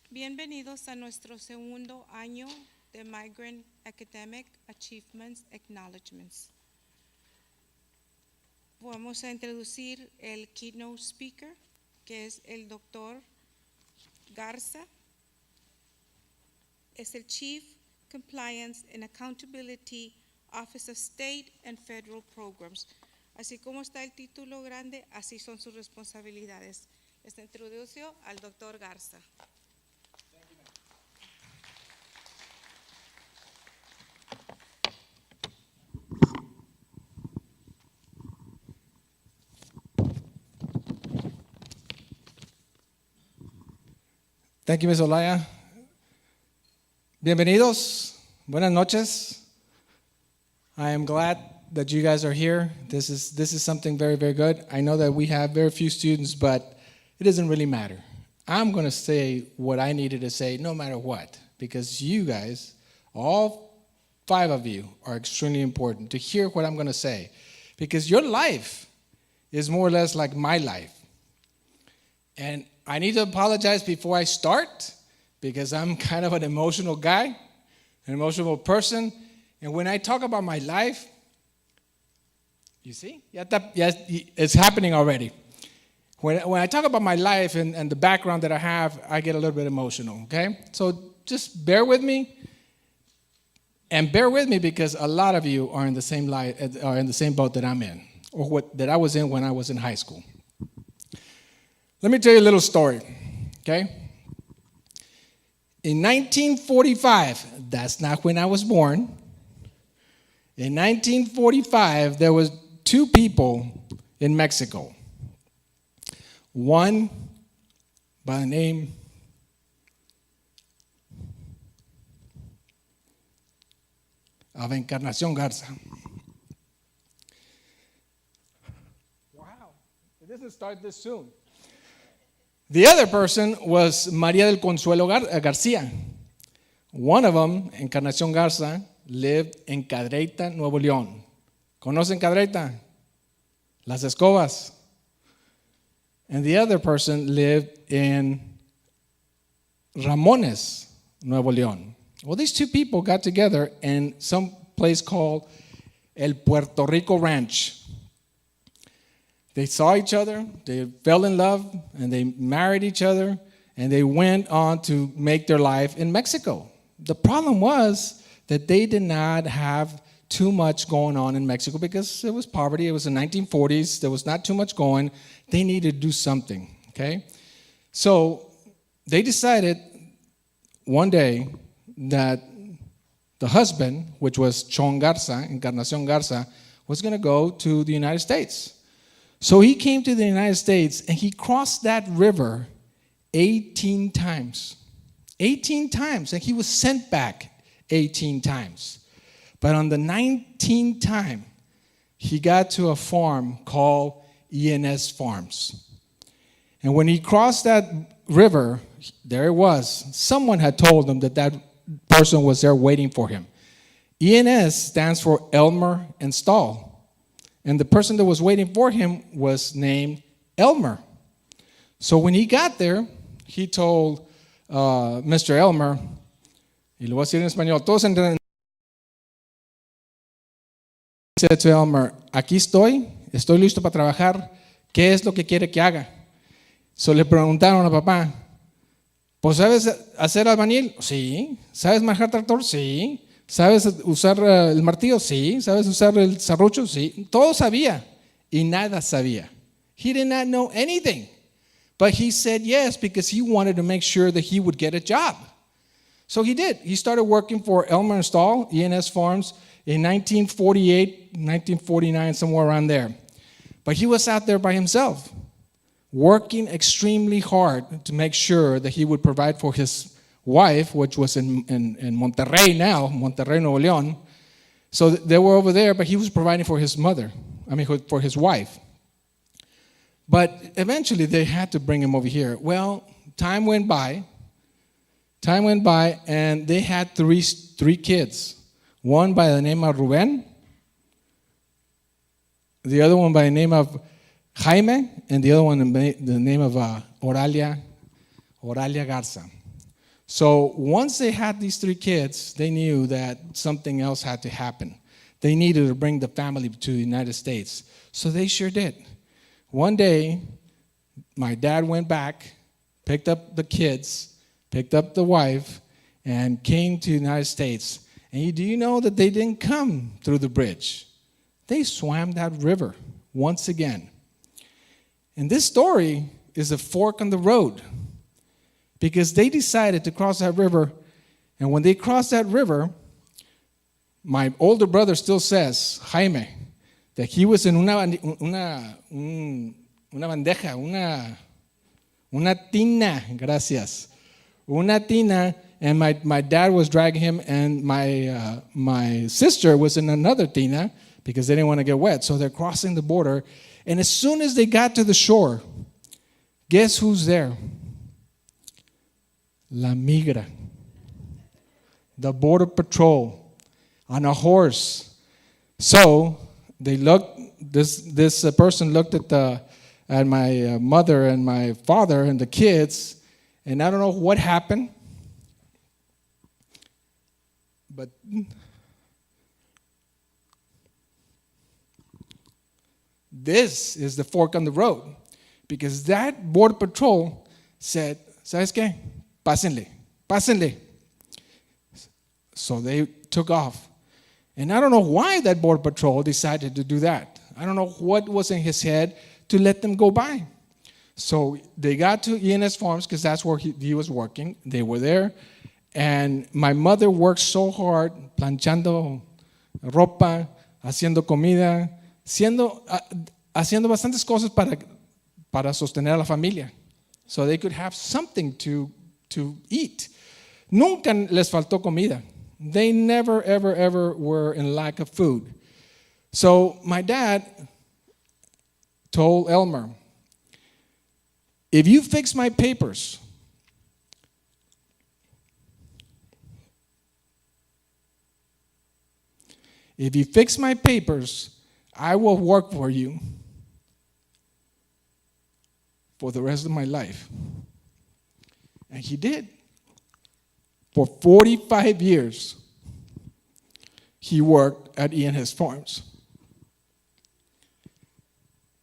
Bienvenidos a nuestro segundo año de Migrant Academic Achievements Acknowledgements. Vamos a introducir el keynote speaker, que es el doctor Garza. Es el Chief Compliance and Accountability Office of State and Federal Programs. Así como está el título grande, así son sus responsabilidades. Les introdujo al doctor Garza. Thank you, Ms. Olaya. Bienvenidos. Buenas noches. I am glad that you guys are here. This is something very, very good. I know that we have very few students, but it doesn't really matter. I'm going to say what I needed to say no matter what, because you guys, all 5 of you, are extremely important to hear what I'm going to say, because your life is more or less like my life. And I need to apologize before I start, because I'm kind of an emotional guy, an emotional person. And when I talk about my life, you see, yes, it's happening already. When I talk about my life and the background that I have, I get a little bit emotional, okay? So just bear with me, and bear with me because a lot of you are in the same boat that I'm in, or that I was in when I was in high school. Let me tell you a little story, okay? In 1945, that's not when I was born. In 1945, there was 2 people in Mexico. One by the name of Encarnación Garza. Wow, it doesn't start this soon. The other person was María del Consuelo García. One of them, Encarnación Garza, lived in Cadereyta, Nuevo León. ¿Conocen Cadereyta? Las Escobas. And the other person lived in Ramones, Nuevo León. Well, these 2 people got together in some place called El Puerto Rico Ranch. They saw each other, they fell in love, and they married each other, and they went on to make their life in Mexico. The problem was that they did not have too much going on in Mexico because it was poverty. It was the 1940s. There was not too much going. They needed to do something, okay? So they decided one day that the husband, which was Chon Garza, Encarnación Garza, was going to go to the United States. So he came to the United States, and he crossed that river 18 times. 18 times, and he was sent back 18 times. But on the 19th time, he got to a farm called ENS Farms. And when he crossed that river, there it was. Someone had told him that that person was there waiting for him. ENS stands for Elmer and Stahl. And the person that was waiting for him was named Elmer. So when he got there, he told Mr. Elmer, y lo voy a decir en español, todos entienden. He said to Elmer, aquí estoy listo para trabajar, ¿qué es lo que quiere que haga? So le preguntaron a papá, pues ¿sabes hacer albañil? Sí. ¿Sabes manejar tractor? Sí. ¿Sabes usar el martillo? Sí. ¿Sabes usar el serrucho? Sí. Todo sabía y nada sabía. He did not know anything. But he said yes because he wanted to make sure that he would get a job. So he did. He started working for Elmer and Stahl, ENS Farms, in 1948, 1949, somewhere around there. But he was out there by himself, working extremely hard to make sure that he would provide for his wife, which was in Monterrey now, Monterrey, Nuevo León. So they were over there, but he was providing for his mother, for his wife. But eventually they had to bring him over here. Well, time went by, and they had three kids. One by the name of Ruben, the other one by the name of Jaime, and the other one by the name of Oralia Garza. So once they had these 3 kids, they knew that something else had to happen. They needed to bring the family to the United States. So they sure did. One day, my dad went back, picked up the kids, picked up the wife, and came to the United States. And do you know that they didn't come through the bridge? They swam that river once again. And this story is a fork on the road, because they decided to cross that river. And when they crossed that river, my older brother still says, Jaime, that he was in una bandeja, una tina, gracias. Una tina, and my dad was dragging him, and my sister was in another tina because they didn't want to get wet. So they're crossing the border, and as soon as they got to the shore, guess who's there? La Migra, the Border Patrol, on a horse. So they looked. This person looked at my mother and my father and the kids, and I don't know what happened, but this is the fork on the road, because that Border Patrol said, ¿Sabes qué? Pásenle. So they took off. And I don't know why that Border Patrol decided to do that. I don't know what was in his head to let them go by. So they got to E&S Farms, because that's where he was working. They were there. And my mother worked so hard, planchando ropa, haciendo comida, haciendo bastantes cosas para sostener a la familia, so they could have something to eat. Nunca les faltó comida. They never, ever, ever were in lack of food. So my dad told Elmer, if you fix my papers, I will work for you for the rest of my life. And he did. For 45 years, he worked at E&S Farms.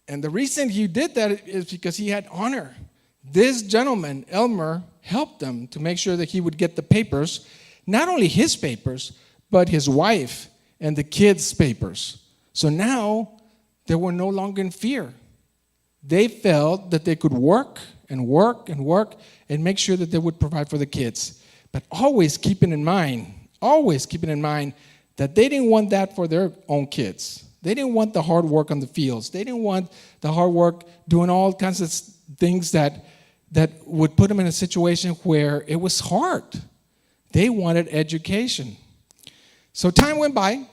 And the reason he did that is because he had honor. This gentleman, Elmer, helped him to make sure that he would get the papers, not only his papers, but his wife and the kids' papers. So now they were no longer in fear. They felt that they could work and work and work and make sure that they would provide for the kids. But always keeping in mind that they didn't want that for their own kids. They didn't want the hard work on the fields. They didn't want the hard work doing all kinds of things that would put them in a situation where it was hard. They wanted education. So time went by,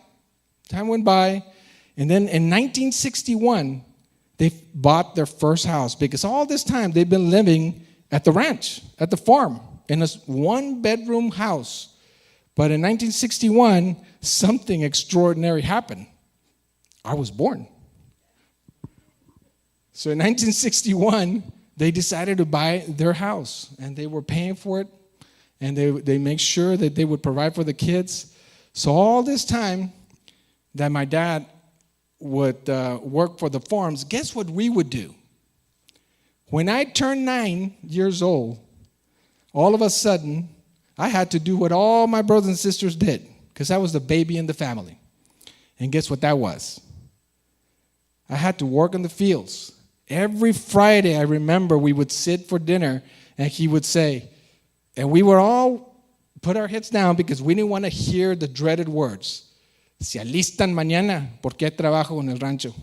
and then in 1961, they bought their first house, because all this time they've been living at the ranch, at the farm, in a 1-bedroom house. But in 1961, something extraordinary happened. I was born. So in 1961, they decided to buy their house, and they were paying for it, and they make sure that they would provide for the kids. So all this time that my dad would work for the farms, guess what we would do? When I turned 9 years old, all of a sudden, I had to do what all my brothers and sisters did, because I was the baby in the family. And guess what that was? I had to work in the fields. Every Friday, I remember we would sit for dinner, and he would say, and we would all put our heads down because we didn't want to hear the dreaded words. Se alistan mañana porque hay trabajo en el rancho.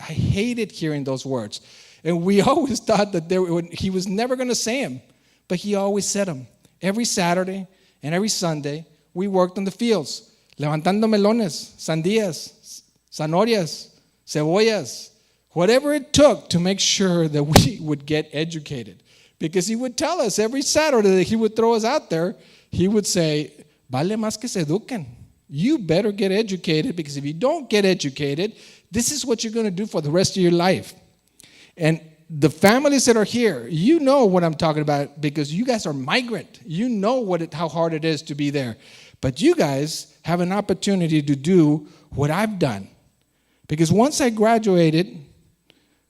I hated hearing those words. And we always thought that he was never going to say them, but he always said them. Every Saturday and every Sunday, we worked in the fields, levantando melones, sandías, zanorias, cebollas, whatever it took to make sure that we would get educated. Because he would tell us every Saturday that he would throw us out there, he would say, vale más que se eduquen. You better get educated, because if you don't get educated, this is what you're going to do for the rest of your life. And the families that are here, you know what I'm talking about because you guys are migrant. You know how hard it is to be there. But you guys have an opportunity to do what I've done. Because once I graduated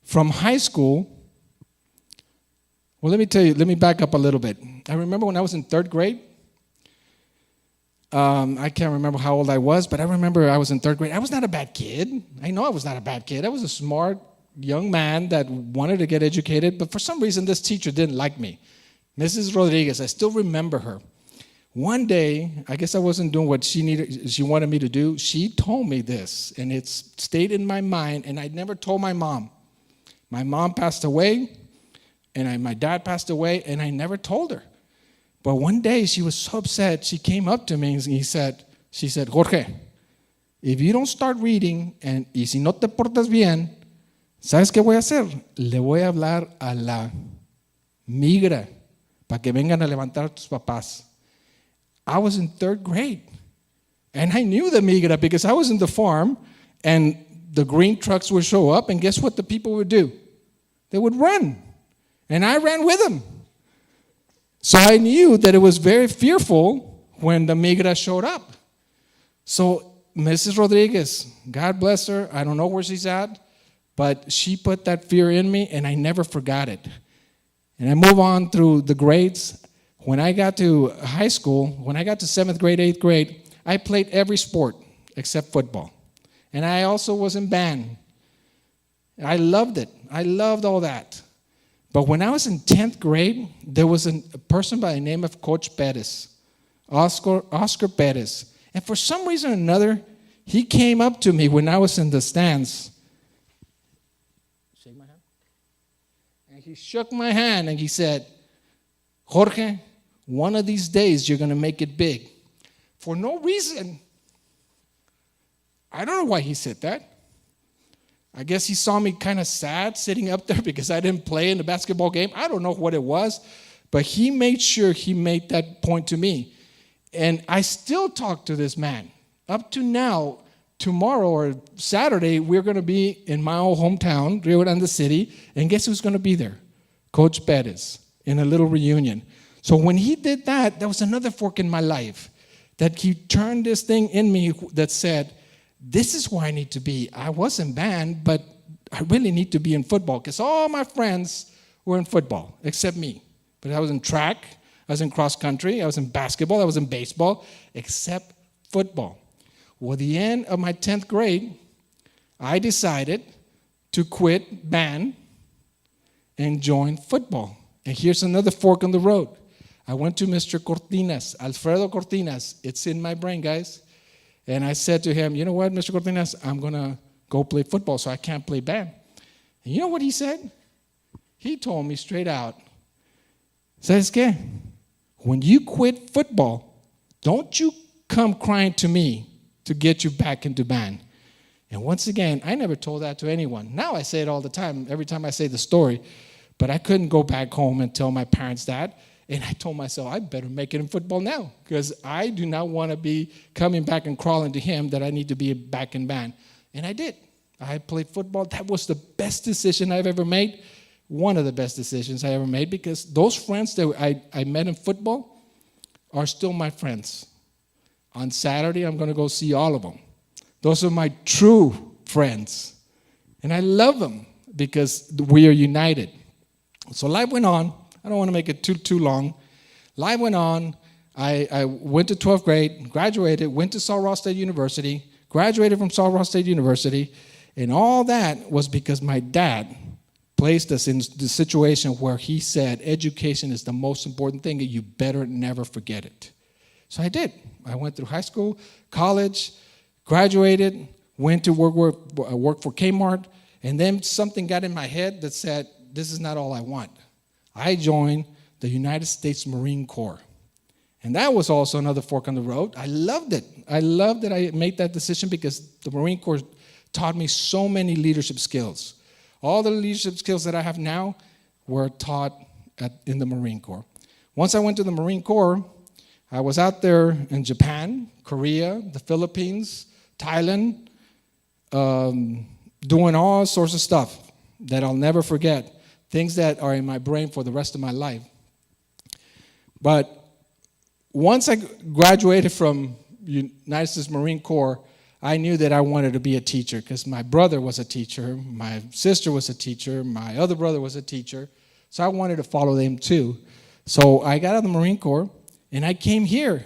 from high school, well, let me back up a little bit. I remember when I was in third grade. I can't remember how old I was, but I remember I was in third grade. I was not a bad kid. I know I was not a bad kid. I was a smart young man that wanted to get educated, but for some reason this teacher didn't like me. Mrs. Rodriguez, I still remember her. One day, I guess I wasn't doing what she wanted me to do. She told me this, and it's stayed in my mind, and I never told my mom. My mom passed away, and my dad passed away, and I never told her. But one day, she was so upset, she came up to me and she said, Jorge, if you don't start reading, y si no te portas bien, ¿sabes qué voy a hacer? Le voy a hablar a la migra para que vengan a levantar a tus papás. I was in third grade, and I knew the migra because I was in the farm, and the green trucks would show up, and guess what the people would do? They would run, and I ran with them. So I knew that it was very fearful when the migra showed up. So Mrs. Rodriguez, God bless her, I don't know where she's at, but she put that fear in me, and I never forgot it. And I move on through the grades. When I got to high school, when I got to 7th grade, 8th grade, I played every sport except football. And I also was in band. I loved it. I loved all that. But when I was in 10th grade, there was a person by the name of Coach Perez, Oscar Perez. And for some reason or another, he came up to me when I was in the stands. Shake my hand. And he shook my hand and he said, Jorge, one of these days you're going to make it big. For no reason. I don't know why he said that. I guess he saw me kind of sad sitting up there because I didn't play in the basketball game. I don't know what it was, but he made sure he made that point to me. And I still talk to this man. Up to now, tomorrow or Saturday, we're going to be in my old hometown, Rio Grande City, and guess who's going to be there? Coach Perez, in a little reunion. So when he did that, there was another fork in my life, that he turned this thing in me that said, this is where I need to be. I was in band, but I really need to be in football because all my friends were in football except me. But I was in track, I was in cross country, I was in basketball, I was in baseball, except football. Well, at the end of my 10th grade, I decided to quit band and join football. And here's another fork on the road. I went to Mr. Cortinas, Alfredo Cortinas. It's in my brain, guys. And I said to him, you know what, Mr. Cortinas, I'm going to go play football, so I can't play band. And you know what he said? He told me straight out, ¿sabes qué? When you quit football, don't you come crying to me to get you back into band. And once again, I never told that to anyone. Now I say it all the time, every time I say the story. But I couldn't go back home and tell my parents that. And I told myself, I better make it in football now because I do not want to be coming back and crawling to him that I need to be back in band. And I did. I played football. That was the best decision I've ever made, one of the best decisions I ever made because those friends that I met in football are still my friends. On Saturday, I'm going to go see all of them. Those are my true friends. And I love them because we are united. So life went on. I don't want to make it too long. Life went on. I went to 12th grade, graduated, went to Sul Ross State University, graduated from Sul Ross State University, and all that was because my dad placed us in the situation where he said education is the most important thing and you better never forget it. So I did. I went through high school, college, graduated, went to work for Kmart, and then something got in my head that said, this is not all I want. I joined the United States Marine Corps. And that was also another fork on the road. I loved it. I loved that I made that decision because the Marine Corps taught me so many leadership skills. All the leadership skills that I have now were taught in the Marine Corps. Once I went to the Marine Corps, I was out there in Japan, Korea, the Philippines, Thailand, doing all sorts of stuff that I'll never forget. things that are in my brain for the rest of my life. But once I graduated from United States Marine Corps, I knew that I wanted to be a teacher because my brother was a teacher, my sister was a teacher, my other brother was a teacher, so I wanted to follow them too. So I got out of the Marine Corps, and I came here.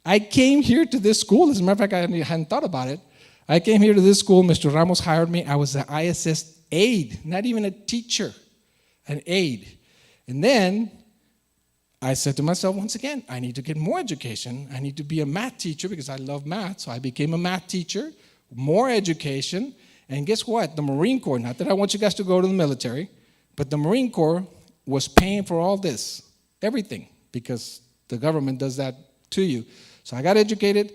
I came here to this school. As a matter of fact, I hadn't thought about it. I came here to this school. Mr. Ramos hired me. I was an ISS aide, not even a teacher, an aide. And then I said to myself, once again, I need to get more education. I need to be a math teacher because I love math. So I became a math teacher, more education. And guess what? The Marine Corps, not that I want you guys to go to the military, but the Marine Corps was paying for all this, everything, because the government does that to you. So I got educated.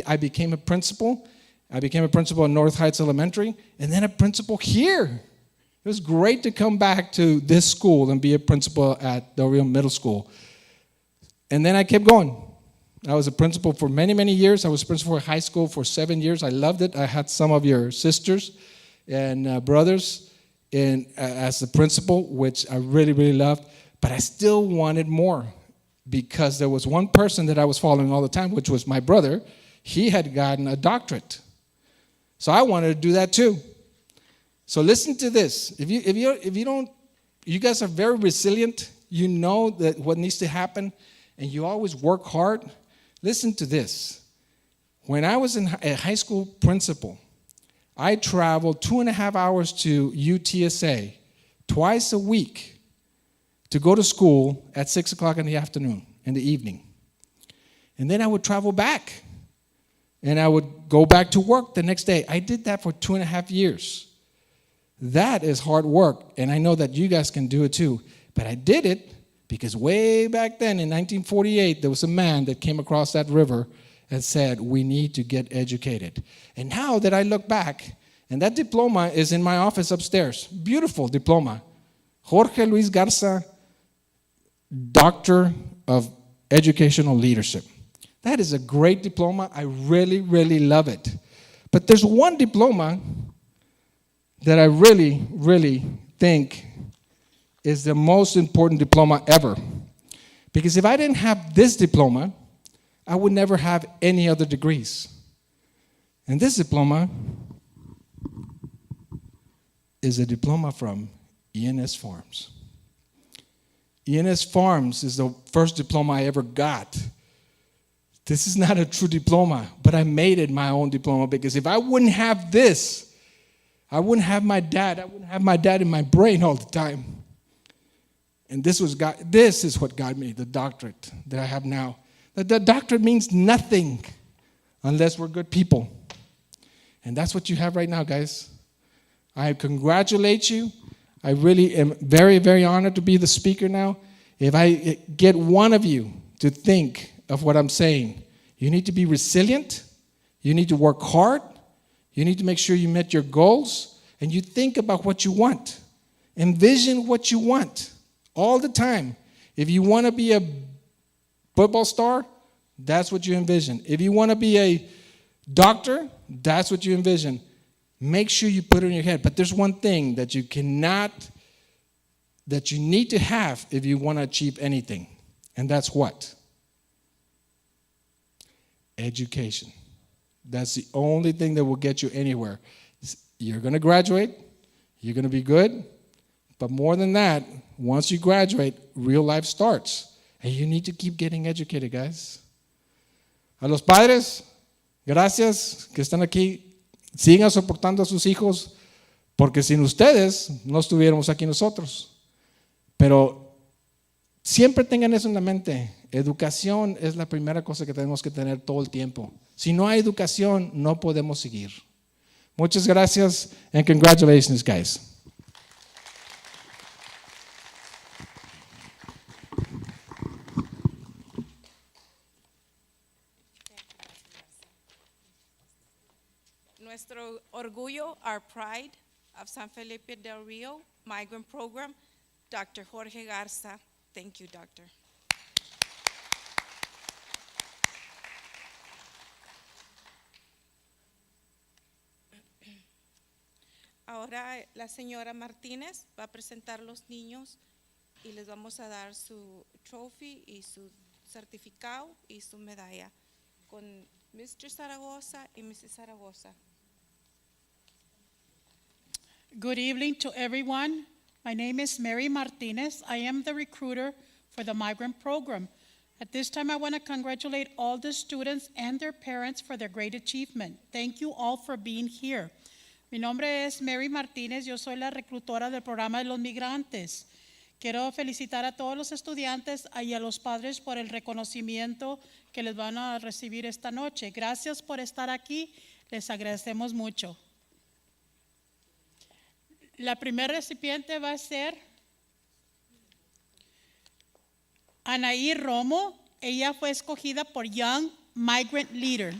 I became a principal. I became a principal at North Heights Elementary, and then a principal here. It was great to come back to this school and be a principal at Del Rio Middle School. And then I kept going. I was a principal for many, many years. I was principal for high school for 7 years. I loved it. I had some of your sisters and brothers as the principal, which I really, really loved. But I still wanted more because there was one person that I was following all the time, which was my brother. He had gotten a doctorate. So I wanted to do that too. So listen to this. If you don't, you guys are very resilient. You know that what needs to happen, and you always work hard. Listen to this. When I was a high school principal, I traveled 2.5 hours to UTSA twice a week to go to school at 6 o'clock in the afternoon, in the evening. And then I would travel back, and I would go back to work the next day. I did that for 2.5 years. That is hard work, and I know that you guys can do it too. But I did it because way back then in 1948, there was a man that came across that river and said, we need to get educated. And now that I look back, and that diploma is in my office upstairs, beautiful diploma. Jorge Luis Garza, Doctor of Educational Leadership. That is a great diploma. I really, really love it. But there's one diploma that I really, really think is the most important diploma ever. Because if I didn't have this diploma, I would never have any other degrees. And this diploma is a diploma from ENS Farms. ENS Farms is the first diploma I ever got. This is not a true diploma, but I made it my own diploma because if I wouldn't have this, I wouldn't have my dad. I wouldn't have my dad in my brain all the time. And this is what got me the doctorate that I have now. The doctorate means nothing unless we're good people. And that's what you have right now, guys. I congratulate you. I really am very, very honored to be the speaker now. If I get one of you to think of what I'm saying, you need to be resilient. You need to work hard. You need to make sure you met your goals, and you think about what you want. Envision what you want all the time. If you want to be a football star, that's what you envision. If you want to be a doctor, that's what you envision. Make sure you put it in your head. But there's one thing that you need to have if you want to achieve anything, and that's what? Education. That's the only thing that will get you anywhere. You're going to graduate. You're going to be good. But more than that, once you graduate, real life starts. And you need to keep getting educated, guys. A los padres, gracias que están aquí. Sigan soportando a sus hijos, porque sin ustedes no estuviéramos aquí nosotros. Pero siempre tengan eso en la mente. Educación es la primera cosa que tenemos que tener todo el tiempo. Si no hay educación, no podemos seguir. Muchas gracias and congratulations, guys. Nuestro orgullo, our pride of San Felipe del Rio Migrant Program, Dr. Jorge Garza. Thank you, Doctor. Ahora la señora Martínez va a presentar los niños y les vamos a dar su trophy y su certificado y su medalla con Mr. Zaragoza y Mrs. Zaragoza. Good evening to everyone. My name is Mary Martinez. I am the recruiter for the migrant program. At this time, I want to congratulate all the students and their parents for their great achievement. Thank you all for being here. Mi nombre es Mary Martínez. Yo soy la reclutora del programa de los migrantes. Quiero felicitar a todos los estudiantes y a los padres por el reconocimiento que les van a recibir esta noche. Gracias por estar aquí. Les agradecemos mucho. La primera recipiente va a ser Anaí Romo. Ella fue escogida por Young Migrant Leader.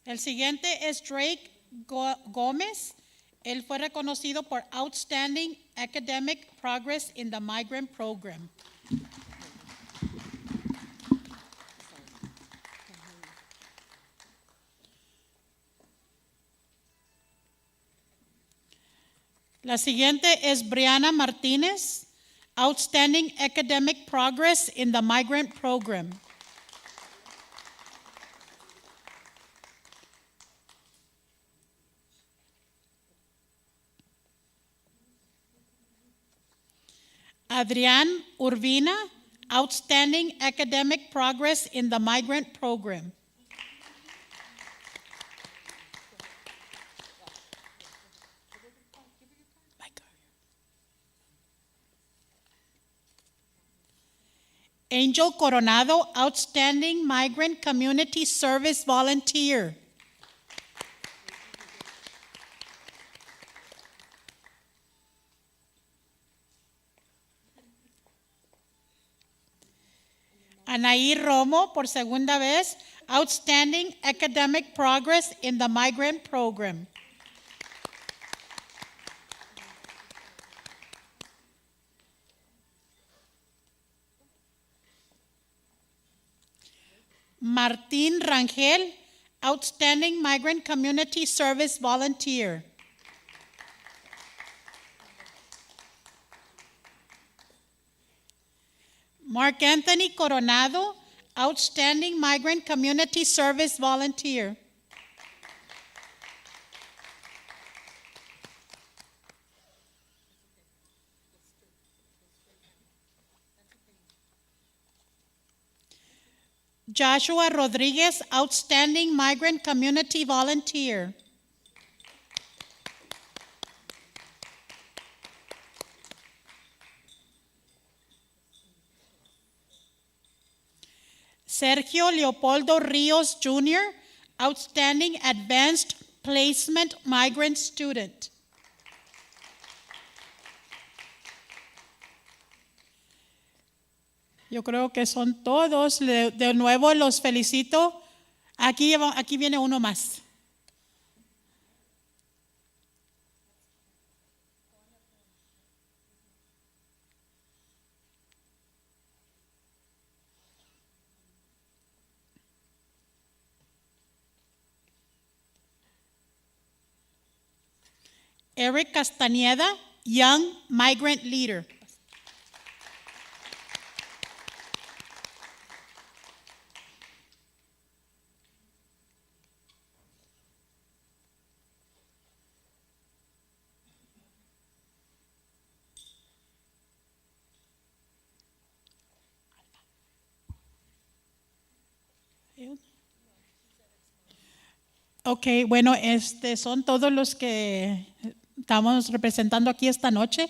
El siguiente es Drake Gómez. Él fue reconocido por Outstanding Academic Progress in the Migrant Program. La siguiente es Brianna Martínez, Outstanding Academic Progress in the Migrant Program. Adrián Urbina, Outstanding Academic Progress in the Migrant Program. Angel Coronado, Outstanding Migrant Community Service Volunteer. Anaí Romo, por segunda vez, Outstanding Academic Progress in the Migrant Program. Martín Rangel, Outstanding Migrant Community Service Volunteer. Mark Anthony Coronado, Outstanding Migrant Community Service Volunteer. Joshua Rodriguez, Outstanding Migrant Community Volunteer. Sergio Leopoldo Rios Jr., Outstanding Advanced Placement Migrant Student. Yo creo que son todos. De nuevo los felicito. Aquí viene uno más. Eric Castañeda, Young Migrant Leader. Ok, bueno, son todos los que estamos representando aquí esta noche.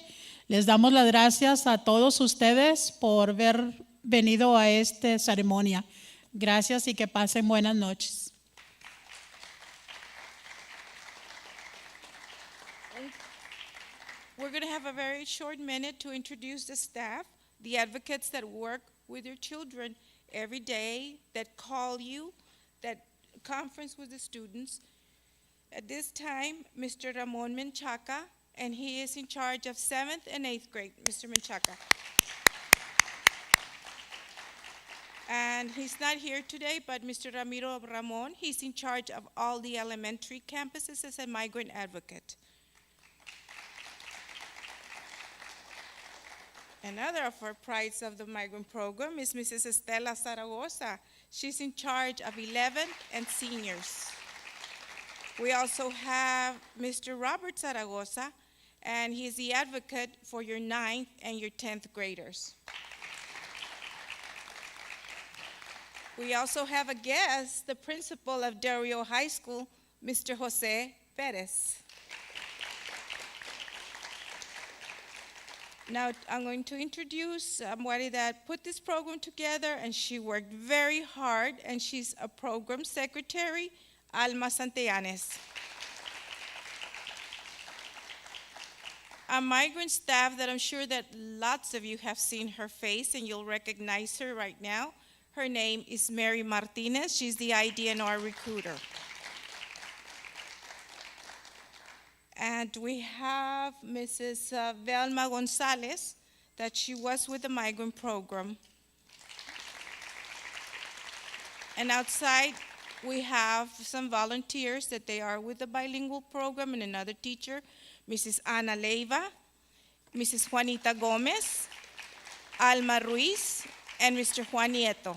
Les damos las gracias a todos ustedes por haber venido a esta ceremonia. Gracias y que pasen buenas noches. We're going to have a very short minute to introduce the staff, the advocates that work with your children. every day, that call you, that conference with the students. At this time, Mr. Ramon Menchaca, and he is in charge of 7th and 8th grade. Mr. Menchaca. And he's not here today, but Mr. Ramiro Ramon, he's in charge of all the elementary campuses as a migrant advocate. Another of our prides of the migrant program is Mrs. Estela Zaragoza. She's in charge of 11 and seniors. We also have Mr. Robert Zaragoza, and he's the advocate for your 9th and your 10th graders. We also have a guest, the principal of Del Rio High School, Mr. Jose Perez. Now, I'm going to introduce somebody that put this program together, and she worked very hard, and she's a program secretary, Alma Santillanes. A migrant staff that I'm sure that lots of you have seen her face, and you'll recognize her right now. Her name is Mary Martinez. She's the IDNR recruiter. And we have Mrs. Velma Gonzalez, that she was with the migrant program. And outside, we have some volunteers that they are with the bilingual program, and another teacher, Mrs. Ana Leiva, Mrs. Juanita Gomez, Alma Ruiz, and Mr. Juan Nieto.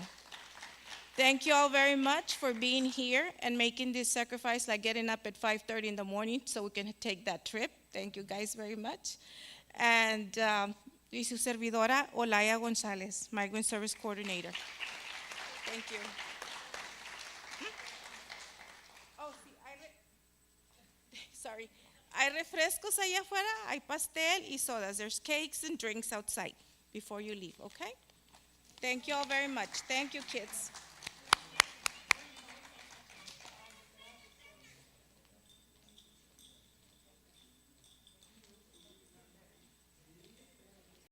Thank you all very much for being here and making this sacrifice, like getting up at 5:30 in the morning so we can take that trip. Thank you guys very much. And y su servidora, Olaya Gonzalez, Migrant Service Coordinator. Thank you. Oh, sí, sorry. Hay refrescos allá afuera, hay pastel y sodas. There's cakes and drinks outside before you leave, okay? Thank you all very much. Thank you, kids.